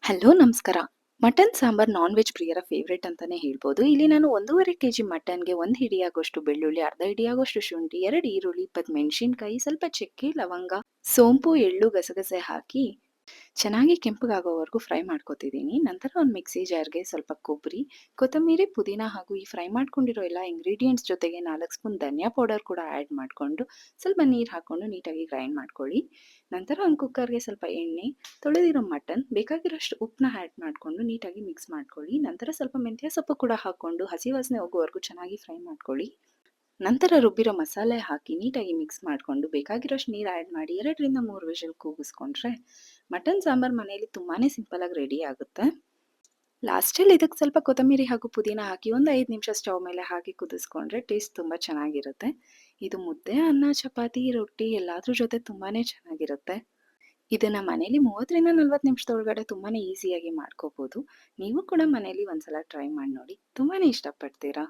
Hello ನಮಸ್ಕಾರ. Mutton sambar non veg ಪ್ರಿಯರ favourite ಅಂತಾನೆ ಹೇಳ್ಬೋದು. ಇಲ್ಲಿ ನಾನು 1.5 ಕೆಜಿ ಮಟನ್‌ಗೆ 1 ಹಿಡಿಯಾಗೋಷ್ಟು ಬೆಳ್ಳುಳ್ಳಿ, ಅರ್ಧ ಹಿಡಿಯಾಗೋಷ್ಟು ಶುಂಠಿ, 2 ಈರುಳ್ಳಿ, 20 ಮೆಣಸಿನಕಾಯಿ, ಸ್ವಲ್ಪ ಚಕ್ಕೆ, ಲವಂಗ, ಸೋಂಪು, ಎಳ್ಳು, ಗಸಗಸೆ ಹಾಕಿ ಚೆನ್ನಾಗಿ ಕೆಂಪಗಾಗೋವರೆಗೂ ಫ್ರೈ ಮಾಡ್ಕೊತಿದ್ದೀನಿ. ನಂತರ ಒಂದು ಮಿಕ್ಸಿ ಜಾರ್‌ಗೆ ಸ್ವಲ್ಪ ಕೊಬ್ಬರಿ, ಕೊತ್ತಂಬರಿ, ಪುದೀನ ಹಾಗೂ ಈ ಫ್ರೈ ಮಾಡ್ಕೊಂಡಿರೋ ಎಲ್ಲ ಇಂಗ್ರೀಡಿಯೆಂಟ್ಸ್ ಜೊತೆಗೆ 4 ಸ್ಪೂನ್ ಧನಿಯಾ ಪೌಡರ್ ಕೂಡ ಆ್ಯಡ್ ಮಾಡಿಕೊಂಡು ಸ್ವಲ್ಪ ನೀರು ಹಾಕ್ಕೊಂಡು ನೀಟಾಗಿ ಗ್ರೈಂಡ್ ಮಾಡ್ಕೊಳ್ಳಿ. ನಂತರ ಒಂದು ಕುಕ್ಕರ್‌ಗೆ ಸ್ವಲ್ಪ ಎಣ್ಣೆ, ತೊಳೆದಿರೋ ಮಟನ್, ಬೇಕಾಗಿರೋಷ್ಟು ಉಪ್ಪನ್ನ ಆ್ಯಡ್ ಮಾಡಿಕೊಂಡು ನೀಟಾಗಿ ಮಿಕ್ಸ್ ಮಾಡ್ಕೊಳ್ಳಿ. ನಂತರ ಸ್ವಲ್ಪ ಮೆಂತ್ಯ ಸೊಪ್ಪು ಕೂಡ ಹಾಕ್ಕೊಂಡು ಹಸಿ ವಾಸನೆ ಹೋಗೋವರೆಗೂ ಚೆನ್ನಾಗಿ ಫ್ರೈ ಮಾಡ್ಕೊಳ್ಳಿ. ನಂತರ ರುಬ್ಬಿರೋ ಮಸಾಲೆ ಹಾಕಿ ನೀಟಾಗಿ ಮಿಕ್ಸ್ ಮಾಡಿಕೊಂಡು ಬೇಕಾಗಿರೋಷ್ಟು ನೀರು ಆ್ಯಡ್ ಮಾಡಿ 2ರಿಂದ 3 ವಿಷಲ್ ಕೂಗಿಸ್ಕೊಂಡ್ರೆ ಮಟನ್ ಸಾಂಬಾರ್ ಮನೆಯಲ್ಲಿ ತುಂಬಾನೇ ಸಿಂಪಲ್ ಆಗಿ ರೆಡಿ ಆಗುತ್ತೆ. ಲಾಸ್ಟಲ್ಲಿ ಇದಕ್ಕೆ ಸ್ವಲ್ಪ ಕೊತ್ತಂಬರಿ ಹಾಗೂ ಪುದೀನ ಹಾಕಿ ಒಂದು 5 ನಿಮಿಷ ಸ್ಟವ್ ಮೇಲೆ ಹಾಕಿ ಕುದಿಸ್ಕೊಂಡ್ರೆ ಟೇಸ್ಟ್ ತುಂಬ ಚೆನ್ನಾಗಿರುತ್ತೆ. ಇದು ಮುದ್ದೆ, ಅನ್ನ, ಚಪಾತಿ, ರೊಟ್ಟಿ ಎಲ್ಲಾದ್ರ ಜೊತೆ ತುಂಬಾನೇ ಚೆನ್ನಾಗಿರುತ್ತೆ. ಇದನ್ನ ಮನೇಲಿ 30ರಿಂದ 40 ನಿಮಿಷದೊಳಗಡೆ ತುಂಬಾನೇ ಈಸಿಯಾಗಿ ಮಾಡ್ಕೋಬಹುದು. ನೀವು ಕೂಡ ಮನೇಲಿ ಒಂದ್ಸಲ ಟ್ರೈ ಮಾಡಿ ನೋಡಿ. ತುಂಬಾನೇ ಇಷ್ಟಪಡ್ತೀರಾ.